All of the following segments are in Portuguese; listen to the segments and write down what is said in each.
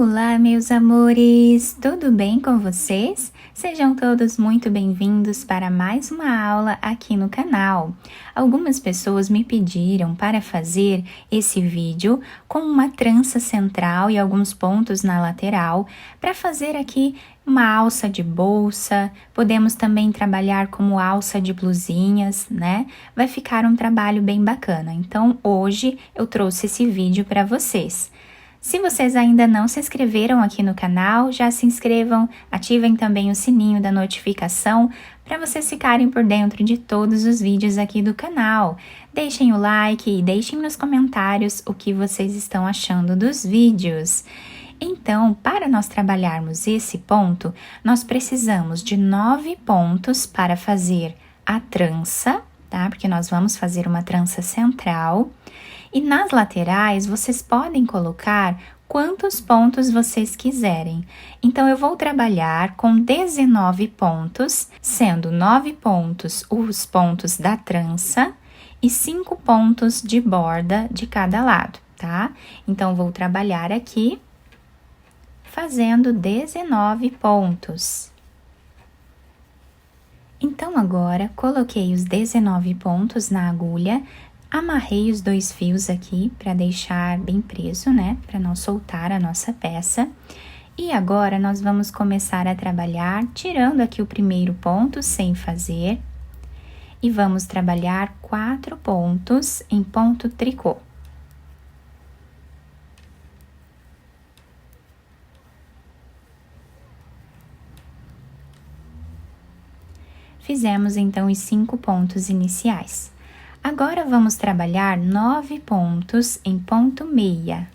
Olá, meus amores! Tudo bem com vocês? Sejam todos muito bem-vindos para mais uma aula aqui no canal. Algumas pessoas me pediram para fazer esse vídeo com uma trança central e alguns pontos na lateral, para fazer aqui uma alça de bolsa. Podemos também trabalhar como alça de blusinhas, né? Vai ficar um trabalho bem bacana. Então, hoje eu trouxe esse vídeo para vocês. Se vocês ainda não se inscreveram aqui no canal, já se inscrevam, ativem também o sininho da notificação para vocês ficarem por dentro de todos os vídeos aqui do canal. Deixem o like e deixem nos comentários o que vocês estão achando dos vídeos. Então, para nós trabalharmos esse ponto, nós precisamos de 9 pontos para fazer a trança, tá? Porque nós vamos fazer uma trança central. E nas laterais, vocês podem colocar quantos pontos vocês quiserem. Então, eu vou trabalhar com 19 pontos, sendo 9 pontos os pontos da trança e 5 pontos de borda de cada lado, tá? Então, vou trabalhar aqui fazendo 19 pontos. Então, agora, coloquei os 19 pontos na agulha. Amarrei os 2 fios aqui para deixar bem preso, né? Para não soltar a nossa peça. E agora, nós vamos começar a trabalhar, tirando aqui o primeiro ponto sem fazer. E vamos trabalhar 4 pontos em ponto tricô. Fizemos, então, os 5 pontos iniciais. Agora, vamos trabalhar 9 pontos em ponto meia.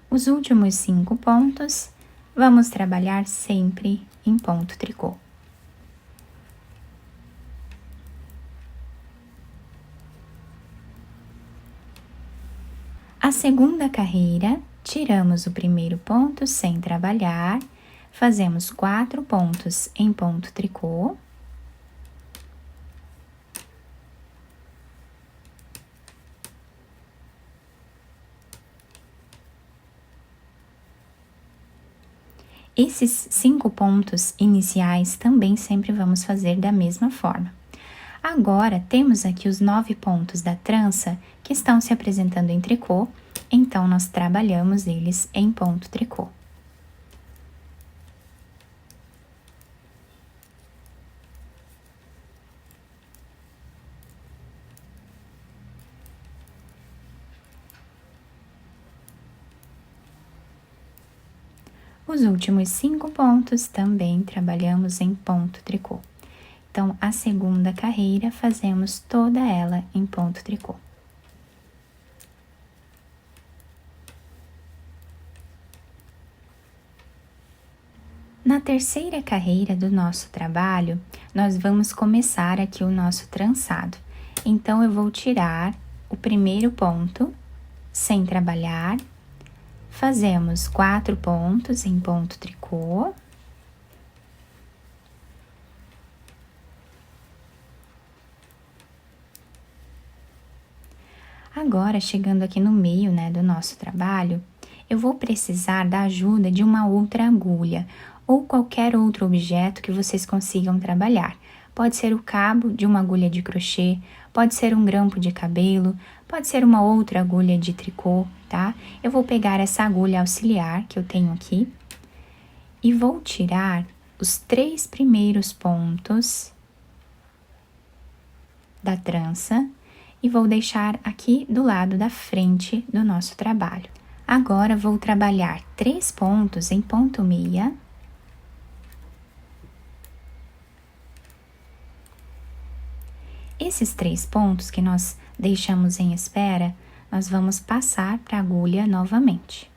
Os últimos 5 pontos, vamos trabalhar sempre em ponto tricô. A segunda carreira, tiramos o primeiro ponto sem trabalhar, fazemos 4 pontos em ponto tricô. Esses 5 pontos iniciais também sempre vamos fazer da mesma forma. Agora, temos aqui os 9 pontos da trança que estão se apresentando em tricô, então, nós trabalhamos eles em ponto tricô. Os últimos 5 pontos também trabalhamos em ponto tricô. Então, a segunda carreira, fazemos toda ela em ponto tricô. Na terceira carreira do nosso trabalho, nós vamos começar aqui o nosso trançado. Então, eu vou tirar o primeiro ponto, sem trabalhar. Fazemos 4 pontos em ponto tricô. Agora, chegando aqui no meio, né, do nosso trabalho, eu vou precisar da ajuda de uma outra agulha ou qualquer outro objeto que vocês consigam trabalhar. Pode ser o cabo de uma agulha de crochê, pode ser um grampo de cabelo, pode ser uma outra agulha de tricô, tá? Eu vou pegar essa agulha auxiliar que eu tenho aqui e vou tirar os 3 primeiros pontos da trança e vou deixar aqui do lado da frente do nosso trabalho. Agora, vou trabalhar 3 pontos em ponto meia. Esses 3 pontos que nós deixamos em espera, nós vamos passar para a agulha novamente.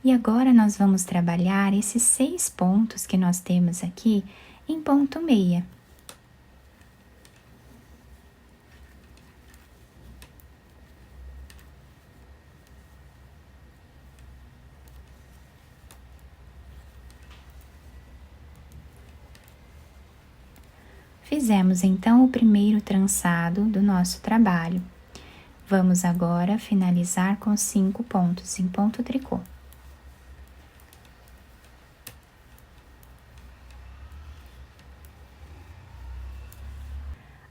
E agora, nós vamos trabalhar esses 6 pontos que nós temos aqui em ponto meia. Fizemos então o primeiro trançado do nosso trabalho. Vamos agora finalizar com 5 pontos em ponto tricô.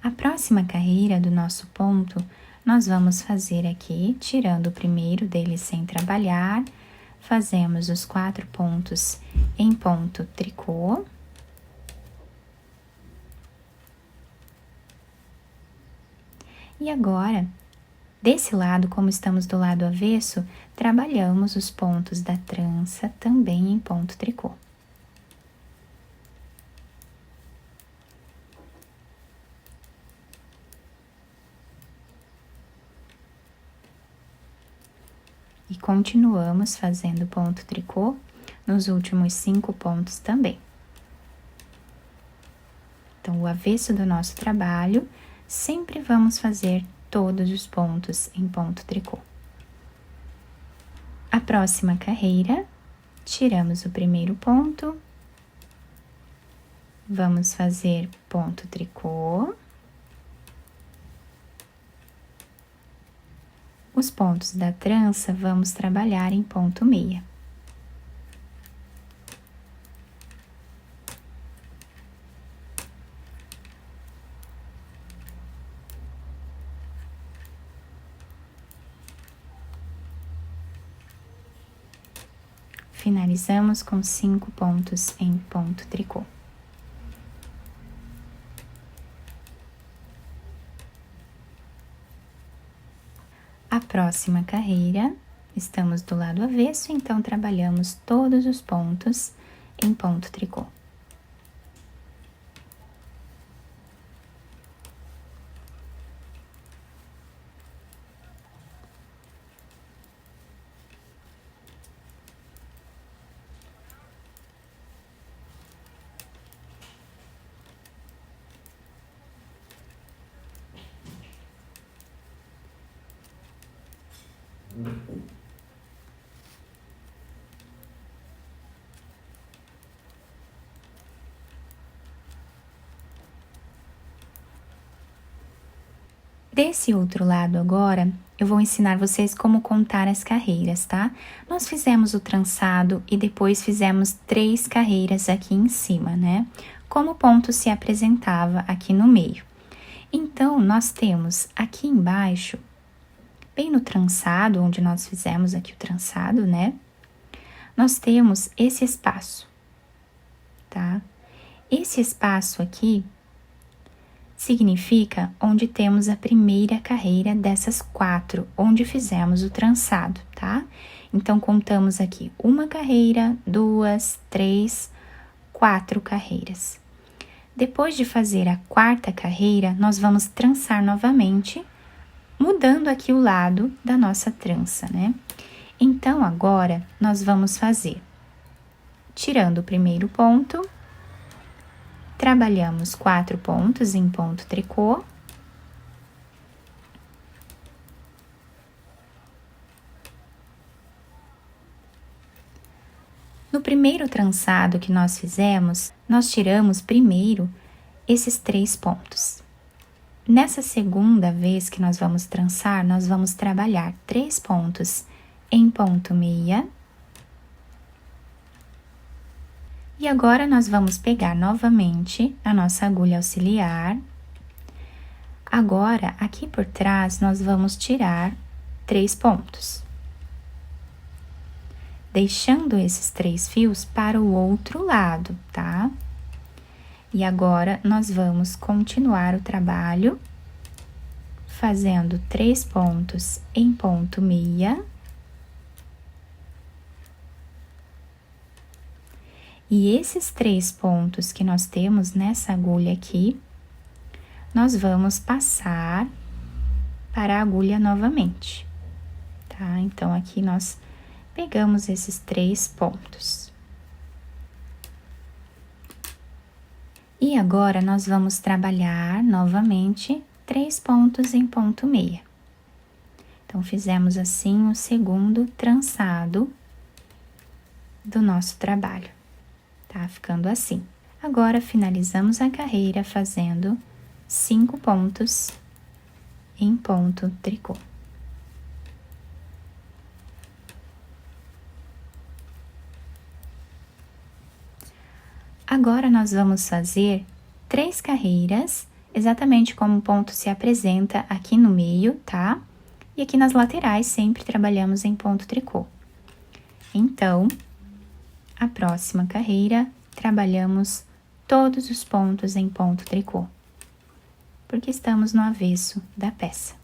A próxima carreira do nosso ponto, nós vamos fazer aqui, tirando o primeiro dele sem trabalhar, fazemos os 4 pontos em ponto tricô. E agora, desse lado, como estamos do lado avesso, trabalhamos os pontos da trança também em ponto tricô. E continuamos fazendo ponto tricô nos últimos 5 pontos também. Então, o avesso do nosso trabalho, sempre vamos fazer todos os pontos em ponto tricô. A próxima carreira, tiramos o primeiro ponto, vamos fazer ponto tricô. Os pontos da trança vamos trabalhar em ponto meia. Finalizamos com 5 pontos em ponto tricô. A próxima carreira, estamos do lado avesso, então trabalhamos todos os pontos em ponto tricô. Desse outro lado agora, eu vou ensinar vocês como contar as carreiras, tá? Nós fizemos o trançado e depois fizemos 3 carreiras aqui em cima, né? Como o ponto se apresentava aqui no meio. Então, nós temos aqui embaixo, bem no trançado, onde nós fizemos aqui o trançado, né? Nós temos esse espaço, tá? Esse espaço aqui significa onde temos a primeira carreira dessas 4, onde fizemos o trançado, tá? Então, contamos aqui 1 carreira, 2, 3, 4 carreiras. Depois de fazer a 4ª carreira, nós vamos trançar novamente, mudando aqui o lado da nossa trança, né? Então, agora, nós vamos fazer, tirando o primeiro ponto, trabalhamos 4 pontos em ponto tricô. No primeiro trançado que nós fizemos, nós tiramos primeiro esses 3 pontos. Nessa segunda vez que nós vamos trançar, nós vamos trabalhar 3 pontos em ponto meia. E agora, nós vamos pegar novamente a nossa agulha auxiliar. Agora, aqui por trás, nós vamos tirar 3 pontos, deixando esses 3 fios para o outro lado, tá? E agora, nós vamos continuar o trabalho, fazendo 3 pontos em ponto meia. E esses 3 pontos que nós temos nessa agulha aqui, nós vamos passar para a agulha novamente, tá? Então, aqui nós pegamos esses 3 pontos. E agora, nós vamos trabalhar novamente 3 pontos em ponto meia. Então, fizemos assim o segundo trançado do nosso trabalho. Tá ficando assim. Agora, finalizamos a carreira fazendo 5 pontos em ponto tricô. Agora, nós vamos fazer 3 carreiras, exatamente como o ponto se apresenta aqui no meio, tá? E aqui nas laterais, sempre trabalhamos em ponto tricô. Então, a próxima carreira, trabalhamos todos os pontos em ponto tricô, porque estamos no avesso da peça.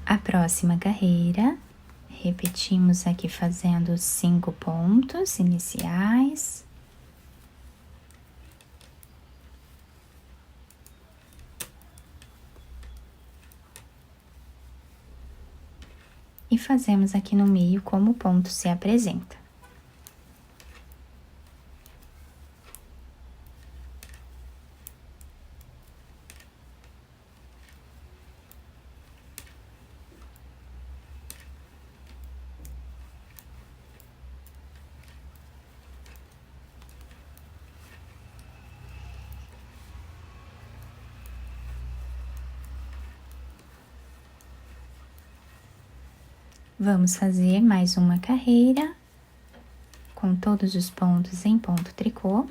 A próxima carreira, repetimos aqui fazendo 5 pontos iniciais. E fazemos aqui no meio como o ponto se apresenta. Vamos fazer mais uma carreira com todos os pontos em ponto tricô.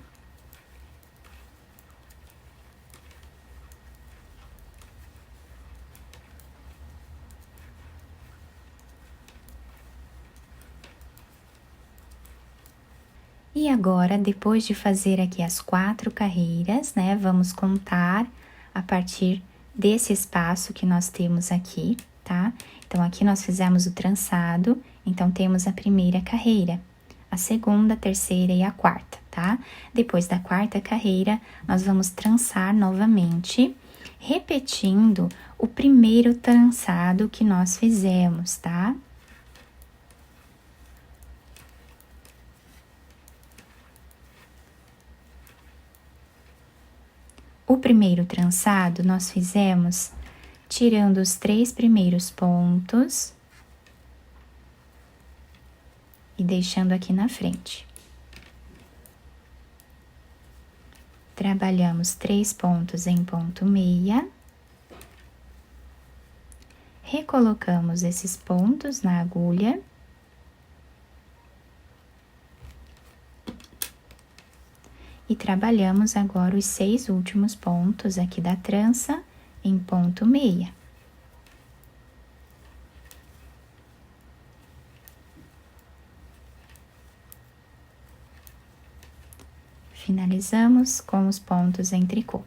E agora, depois de fazer aqui as 4 carreiras, né, vamos contar a partir desse espaço que nós temos aqui, tá? Então, aqui nós fizemos o trançado, então temos a primeira carreira, a segunda, a terceira e a quarta, tá? Depois da quarta carreira, nós vamos trançar novamente, repetindo o primeiro trançado que nós fizemos, tá? O primeiro trançado nós fizemos tirando os 3 primeiros pontos e deixando aqui na frente. Trabalhamos 3 pontos em ponto meia. Recolocamos esses pontos na agulha. E trabalhamos agora os 6 últimos pontos aqui da trança em ponto meia. Finalizamos com os pontos em tricô.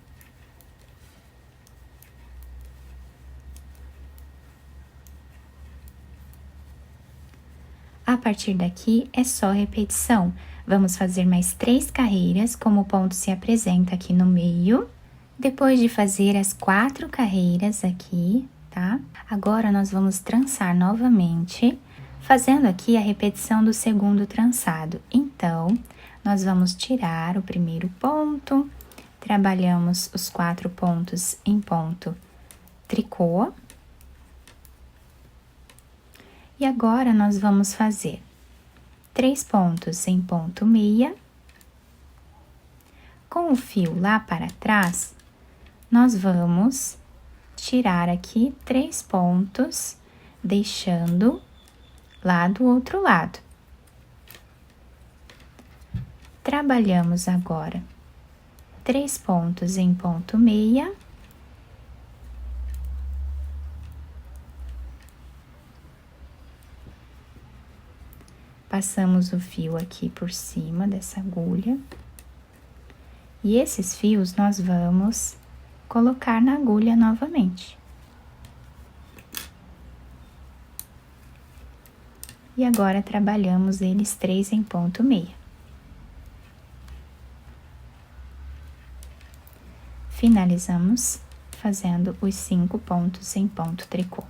A partir daqui é só repetição. Vamos fazer mais 3 carreiras, como o ponto se apresenta aqui no meio. Depois de fazer as 4 carreiras aqui, tá? Agora, nós vamos trançar novamente, fazendo aqui a repetição do segundo trançado. Então, nós vamos tirar o primeiro ponto, trabalhamos os 4 pontos em ponto tricô. E agora, nós vamos fazer 3 pontos em ponto meia. Com o fio lá para trás, nós vamos tirar aqui 3 pontos, deixando lá do outro lado. Trabalhamos agora 3 pontos em ponto meia. Passamos o fio aqui por cima dessa agulha. E esses fios nós vamos colocar na agulha novamente. E agora, trabalhamos eles 3 em ponto meia. Finalizamos fazendo os 5 pontos em ponto tricô.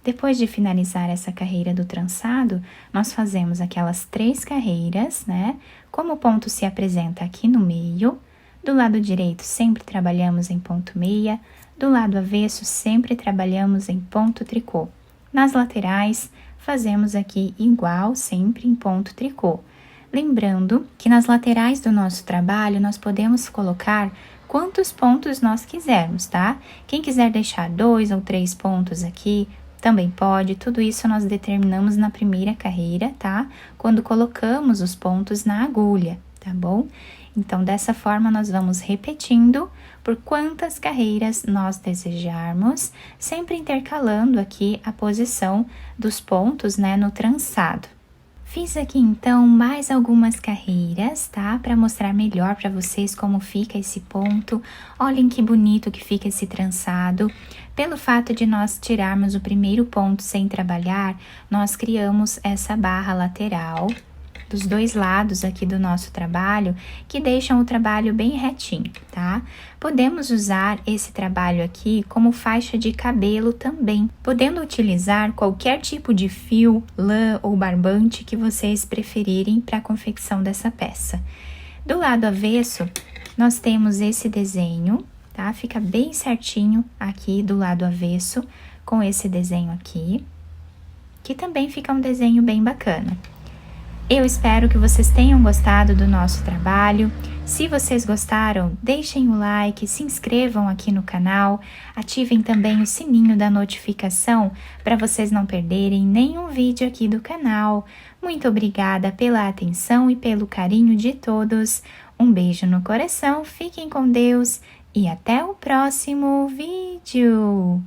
Depois de finalizar essa carreira do trançado, nós fazemos aquelas 3 carreiras, né? Como o ponto se apresenta aqui no meio, do lado direito sempre trabalhamos em ponto meia, do lado avesso sempre trabalhamos em ponto tricô. Nas laterais, fazemos aqui igual, sempre em ponto tricô. Lembrando que nas laterais do nosso trabalho, nós podemos colocar quantos pontos nós quisermos, tá? Quem quiser deixar 2 ou 3 pontos aqui, também pode. Tudo isso nós determinamos na primeira carreira, tá? Quando colocamos os pontos na agulha, tá bom? Então, dessa forma, nós vamos repetindo por quantas carreiras nós desejarmos, sempre intercalando aqui a posição dos pontos, né, no trançado. Fiz aqui, então, mais algumas carreiras, tá? Para mostrar melhor para vocês como fica esse ponto. Olhem que bonito que fica esse trançado. Pelo fato de nós tirarmos o primeiro ponto sem trabalhar, nós criamos essa barra lateral dos 2 lados aqui do nosso trabalho, que deixam o trabalho bem retinho, tá? Podemos usar esse trabalho aqui como faixa de cabelo também, podendo utilizar qualquer tipo de fio, lã ou barbante que vocês preferirem para a confecção dessa peça. Do lado avesso, nós temos esse desenho, tá? Fica bem certinho aqui do lado avesso, com esse desenho aqui, que também fica um desenho bem bacana. Eu espero que vocês tenham gostado do nosso trabalho. Se vocês gostaram, deixem o like, se inscrevam aqui no canal, ativem também o sininho da notificação para vocês não perderem nenhum vídeo aqui do canal. Muito obrigada pela atenção e pelo carinho de todos. Um beijo no coração, fiquem com Deus e até o próximo vídeo!